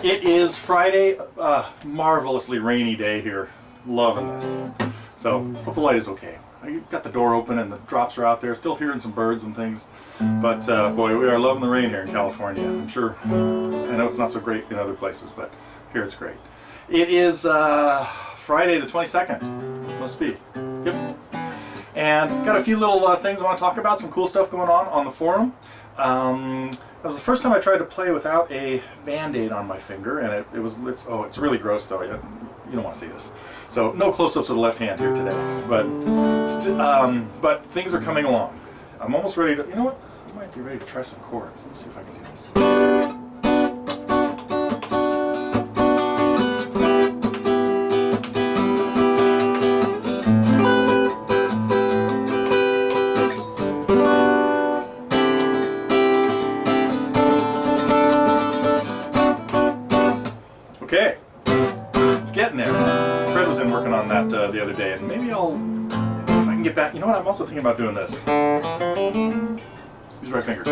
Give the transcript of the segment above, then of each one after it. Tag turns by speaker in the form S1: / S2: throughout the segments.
S1: It is Friday, marvelously rainy day here. Loving this. So, hope the light is okay. I got the door open and the drops are out there. Still hearing some birds and things. But boy, we are loving the rain here in California. I'm sure, I know it's not so great in other places, but here it's great. It is Friday the 22nd. Must be. Yep. And got a few little things I want to talk about. Some cool stuff going on the forum. That was the first time I tried to play without a band-aid on my finger, and it's really gross though. You don't want to see this. So no close-ups of the left hand here today, but things are coming along. I'm almost ready to. You know what? I might be ready to try some chords. Let's see if I can do this. Okay, it's getting there. Fred was in working on that the other day, and maybe if I can get back. You know what? I'm also thinking about doing this. Use right fingers.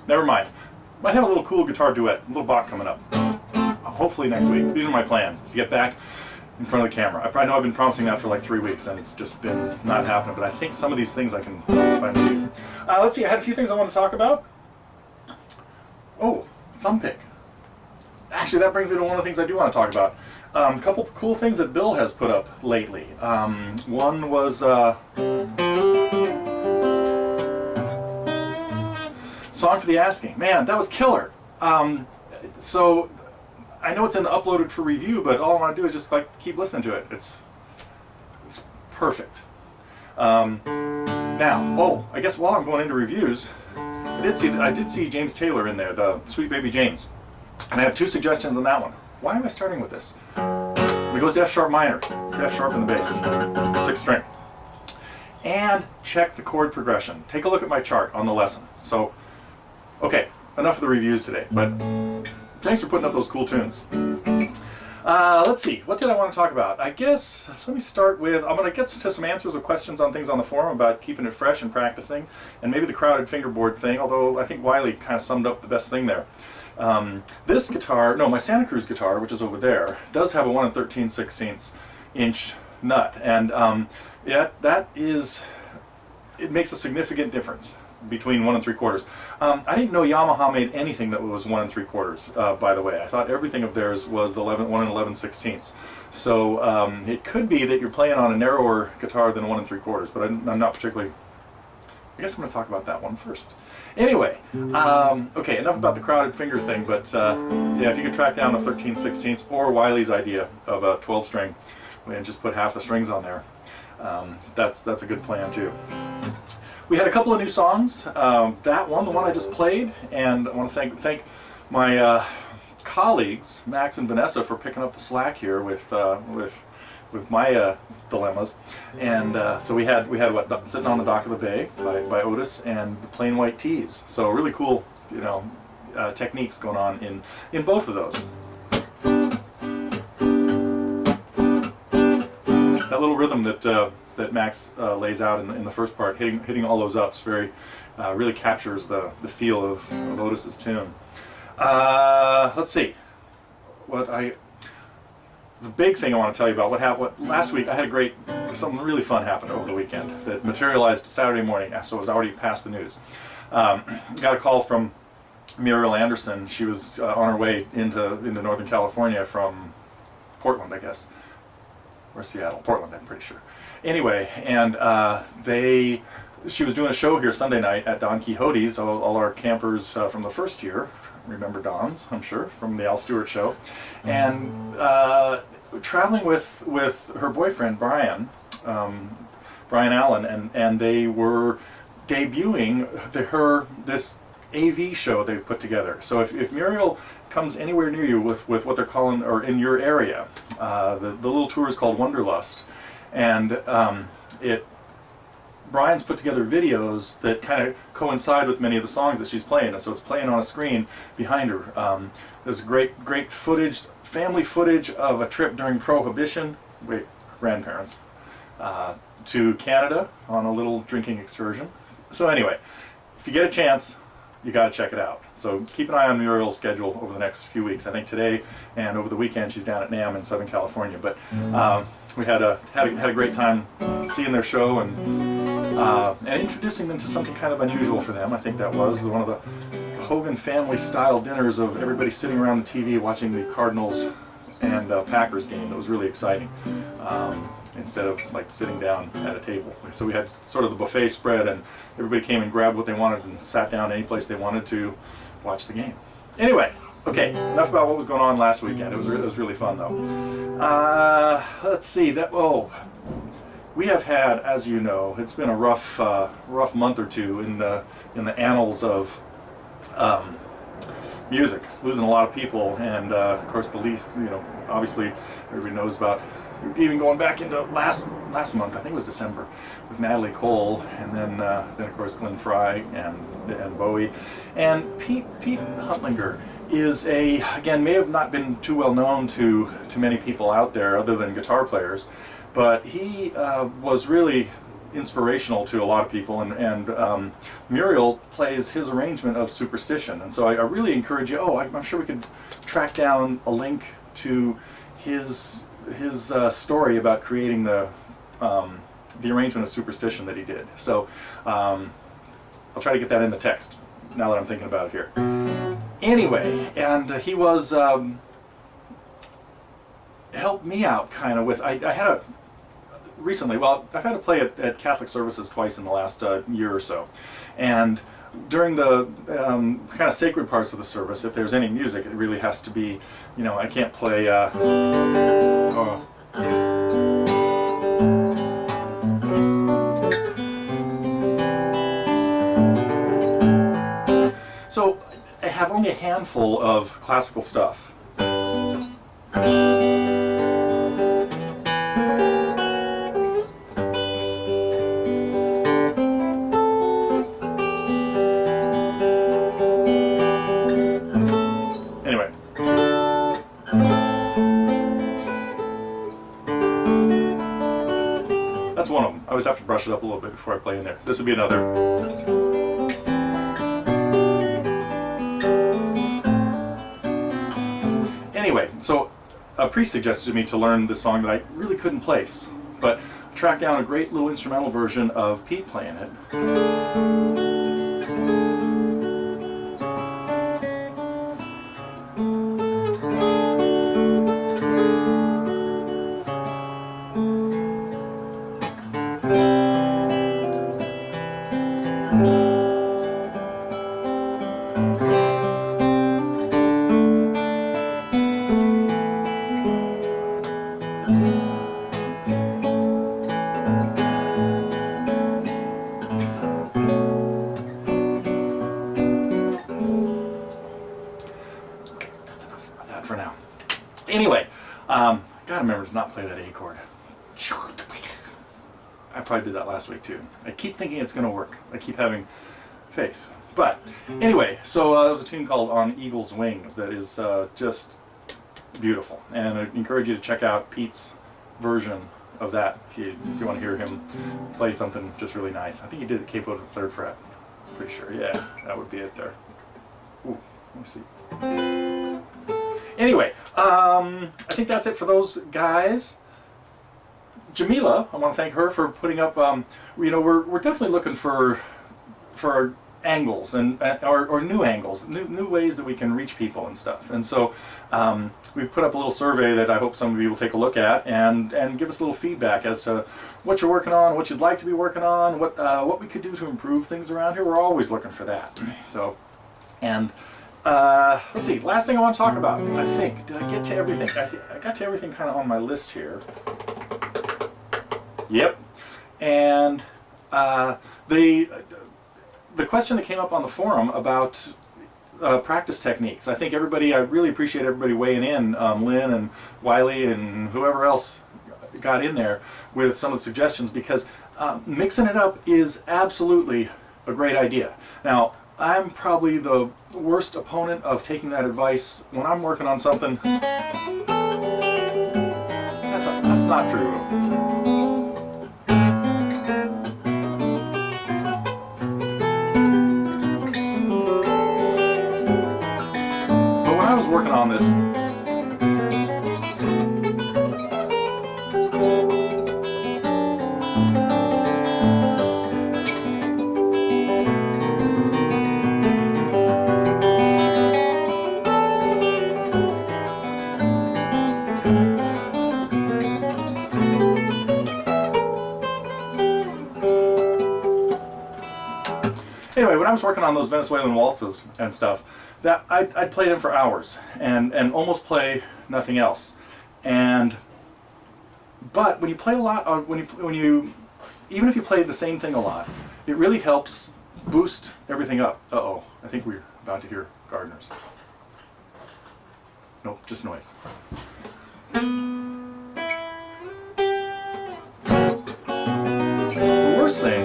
S1: Never mind. Might have a little cool guitar duet, a little bach coming up. Hopefully next week. These are my plans, is to get back in front of the camera. I know I've been promising that for like 3 weeks and it's just been not happening, but I think some of these things I can finally do. Let's see, I had a few things I want to talk about. Oh, thumb pick. Actually, that brings me to one of the things I do want to talk about. A couple cool things that Bill has put up lately. One was Song for the Asking. Man, that was killer. So I know it's in the uploaded for review, but all I want to do is just like keep listening to it. It's perfect. Now, I guess while I'm going into reviews, I did see James Taylor in there, the Sweet Baby James, and I have 2 suggestions on that one. Why am I starting with this? It goes to F sharp minor, F sharp in the bass, 6th string, and check the chord progression. Take a look at my chart on the lesson. So, okay, enough of the reviews today, but thanks for putting up those cool tunes. Let's see, what did I want to talk about? I guess, let me start with, I'm going to get to some answers of questions on things on the forum about keeping it fresh and practicing, and maybe the crowded fingerboard thing, although I think Wiley kind of summed up the best thing there. This guitar, no, my Santa Cruz guitar, which is over there, does have a 1 13/16 inch nut, and yeah, it makes a significant difference between 1 3/4. I didn't know Yamaha made anything that was 1 3/4. By the way, I thought everything of theirs was the 1 11/16. So it could be that you're playing on a narrower guitar than 1 3/4. But I'm not particularly. I guess I'm going to talk about that one first. Anyway, okay, enough about the crowded finger thing. But yeah, if you could track down a 13/16 or Wiley's idea of a 12-string and just put half the strings on there, that's a good plan too. We had a couple of new songs. That one, the one I just played, and I want to thank my colleagues, Max and Vanessa, for picking up the slack here with my dilemmas. And so we had what, Sitting on the Dock of the Bay by Otis and the Plain White Tees. So really cool, techniques going on in both of those. That little rhythm that Max lays out in the first part, hitting all those ups, really captures the feel of Otis's tune. Let's see. The big thing I want to tell you about what last week I had something really fun happened over the weekend that materialized Saturday morning, so it was already past the news. Got a call from Muriel Anderson. She was on her way into Northern California from Portland, I guess. Or Seattle, Portland, I'm pretty sure. Anyway, and she was doing a show here Sunday night at Don Quixote's. All our campers from the first year remember Don's, I'm sure, from the Al Stewart show, and traveling with her boyfriend Brian Allen, and they were debuting this AV show they've put together. So if Muriel comes anywhere near you with what they're calling, or in your area, the little tour is called Wanderlust, and Brian's put together videos that kind of coincide with many of the songs that she's playing, and so it's playing on a screen behind her. There's great footage, family footage of a trip during Prohibition, grandparents, to Canada on a little drinking excursion. So anyway, if you get a chance, you got to check it out. So keep an eye on Muriel's schedule over the next few weeks. I think today and over the weekend she's down at NAMM in Southern California. But we had a great time seeing their show and introducing them to something kind of unusual for them. I think that was one of the Hogan family-style dinners of everybody sitting around the TV watching the Cardinals and Packers game. That was really exciting. Instead of like sitting down at a table. So we had sort of the buffet spread, and everybody came and grabbed what they wanted and sat down any place they wanted to watch the game. Anyway, okay, enough about what was going on last weekend. It was really fun though. Let's see. We have had, as you know, it's been a rough month or two in the annals of music, losing a lot of people, and of course the least, obviously everybody knows about. Even going back into last month, I think it was December, with Natalie Cole, and then of course Glenn Frey and Bowie, and Pete Huntlinger is again may have not been too well known to many people out there other than guitar players, but he was really inspirational to a lot of people, and Muriel plays his arrangement of Superstition, and so I really encourage you. I'm sure we could track down a link to his story about creating the arrangement of Superstition that he did. So I'll try to get that in the text now that I'm thinking about it here. Anyway, and he was helped me out kind of with, I had recently, I've had to play at Catholic services twice in the last year or so, and during the kind of sacred parts of the service, if there's any music, it really has to be, I can't play so I have only a handful of classical stuff. That's one of them. I always have to brush it up a little bit before I play in there. This would be another. Anyway, so a priest suggested to me to learn this song that I really couldn't place, but I tracked down a great little instrumental version of Pete playing it. For now. Anyway, gotta remember to not play that A chord. I probably did that last week too. I keep thinking it's gonna work. I keep having faith. But anyway, so there was a tune called On Eagle's Wings that is just beautiful, and I encourage you to check out Pete's version of that if you want to hear him play something just really nice. I think he did the capo to the third fret. Pretty sure. Yeah, that would be it there. Ooh, let me see. Anyway, I think that's it for those guys. Jamila, I want to thank her for putting up. We're definitely looking for angles and or new angles, new ways that we can reach people and stuff. And so we put up a little survey that I hope some of you will take a look at and give us a little feedback as to what you're working on, what you'd like to be working on, what we could do to improve things around here. We're always looking for that. So, and. Let's see, last thing I want to talk about, I think, did I get to everything? I got to everything kind of on my list here. Yep. And the question that came up on the forum about practice techniques, I think I really appreciate everybody weighing in, Lynn and Wiley and whoever else got in there with some of the suggestions, because Mixing it up is absolutely a great idea. Now, I'm probably the worst opponent of taking that advice when I'm working on something. That's not true. But when I was working on this, anyway, when I was working on those Venezuelan waltzes and stuff, that I'd play them for hours and almost play nothing else. But when you play a lot, even if you play the same thing a lot, it really helps boost everything up. Uh-oh, I think we're about to hear gardeners. Nope, just noise. The worst thing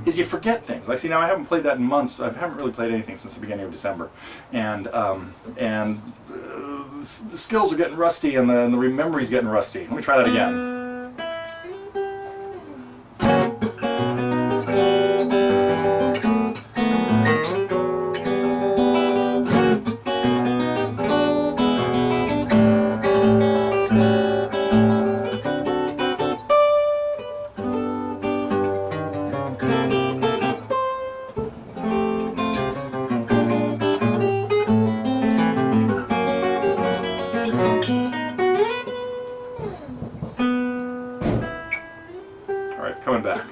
S1: is you forget things. Like, see, now I haven't played that in months. I haven't really played anything since the beginning of December, and the skills are getting rusty, and the memory's getting rusty. Let me try that again. It's coming back.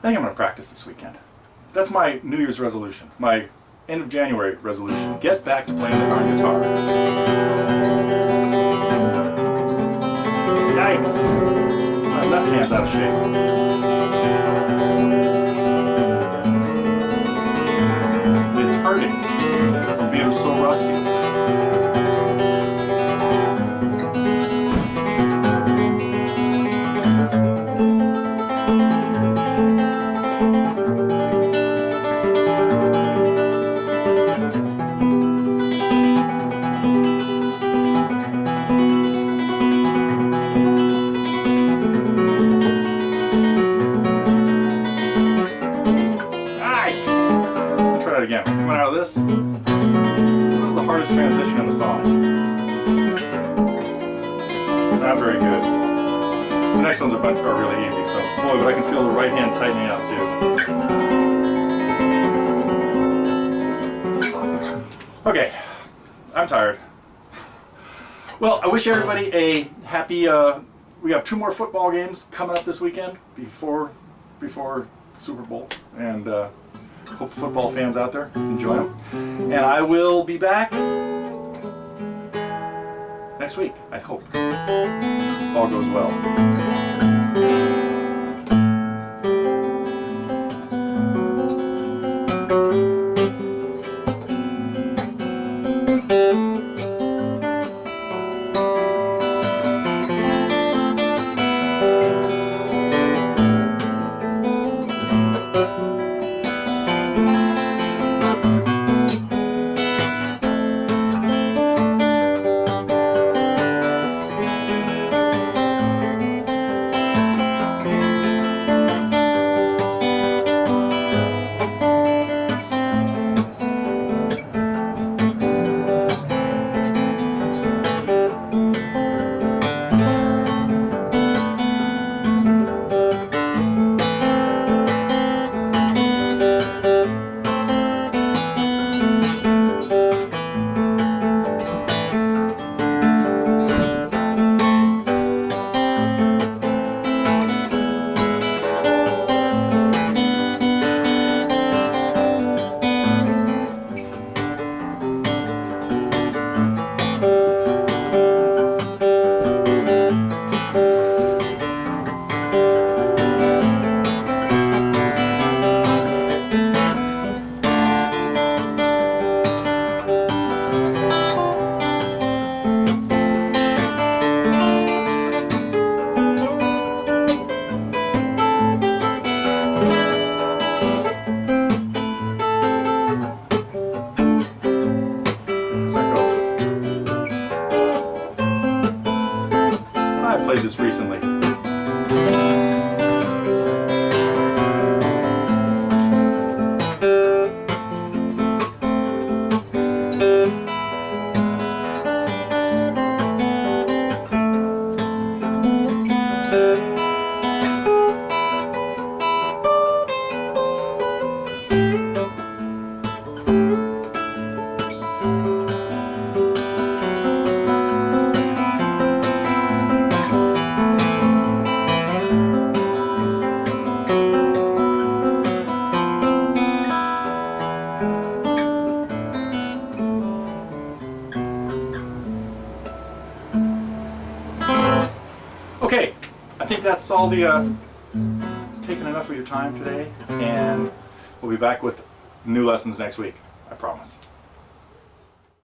S1: I think I'm going to practice this weekend. That's my New Year's resolution, my end of January resolution. Get back to playing the darn guitar. Yikes! My left hand's out of shape. It's hurting from being so rusty. Again, coming out of this. This is the hardest transition in the song. Not very good. The next ones are really easy, so boy, but I can feel the right hand tightening up too. Okay, I'm tired. Well, I wish everybody a happy. We have 2 more football games coming up this weekend before Super Bowl, and hope football fans out there enjoy them. And I will be back next week, I hope. If all goes well. that's all the taking enough of your time today, and we'll be back with new lessons next week. I promise.